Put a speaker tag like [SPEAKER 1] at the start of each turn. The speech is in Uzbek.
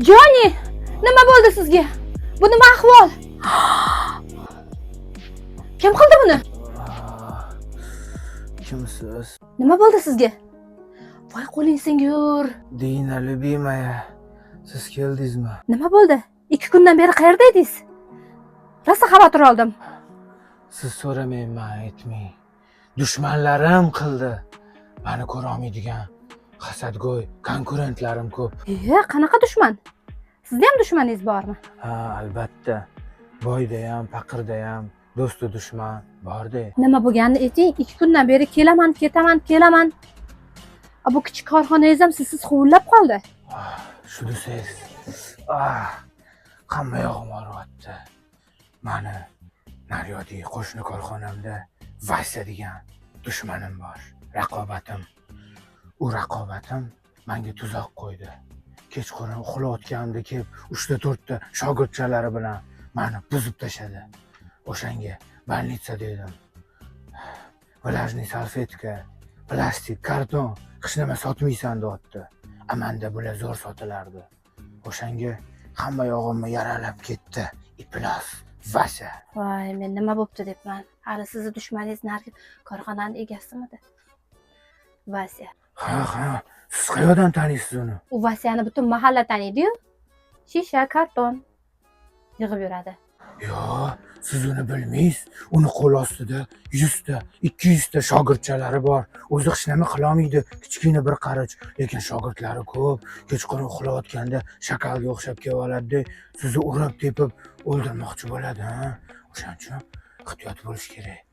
[SPEAKER 1] Joni, nima bo'ldi sizga? Bu nima ahvol? Kim qildi buni?
[SPEAKER 2] Kimsiz?
[SPEAKER 1] Nima bo'ldi sizga? Voy qo'ling singur.
[SPEAKER 2] Dina Любимая, siz keldingizmi?
[SPEAKER 1] Nima bo'ldi? 2 kundan beri qayerda edingiz? Rosa xavotir oldim.
[SPEAKER 2] Siz so'ramayman, aytmang. Dushmanlarim qildi. Meni ko'ra olmaydigan hasadgo'y konkurentlarim ko'p.
[SPEAKER 1] Qanaqa dushman? Sizda ham dushmaningiz bormi?
[SPEAKER 2] Ha, albatta. Boyda ham, faqirda ham do'stu dushman bor-da.
[SPEAKER 1] Nima bo'lganini ayting. 2 kundan beri kelaman, ketaman. Bu kichik korxonangiz ham sizsiz huvullab qoldi.
[SPEAKER 2] Shu desangiz. Hamma yog'im og'riyapti. Mani naryodiy qo'shni korxonamda Vася degan dushmanim bor. Raqobatim. U raqobatim menga tuzoq qo'ydi. Kechqurun uxlayotganimda kelib 3-4 ta shogirdchalari bilan meni buzib tashladi. O'shanga больница dedim. Vlajniy salfetka, plastik, karton, hech nima sotmaysan deyapti. Amanda bular zo'r sotilardi. O'shanga hamma yog'imni yaralab ketdi. Iplos, Vasa.
[SPEAKER 1] Voy, men nima bo'pti debman. Hali sizni dushmaningiz nargi korxonaning egasimidi? Vasya.
[SPEAKER 2] Ha, siz qayerdan taniysiz uni?
[SPEAKER 1] U Vasyani butun mahalla taniydi-yu. Shisha, karton yig'ib yuradi.
[SPEAKER 2] Yo, siz uni bilmaysiz. Uni qo'l ostida 100 ta, 200 ta shogirdchalari bor. O'zi hech nima qila olmaydi, kichkina bir qarich, lekin shogirdlari ko'p. Kechqurun uxlayotganda shakalga o'xshab kelib oladi, sizni urib tepib o'ldirmoqchi bo'ladi, ha? O'shaning uchun ehtiyot bo'lish kerak.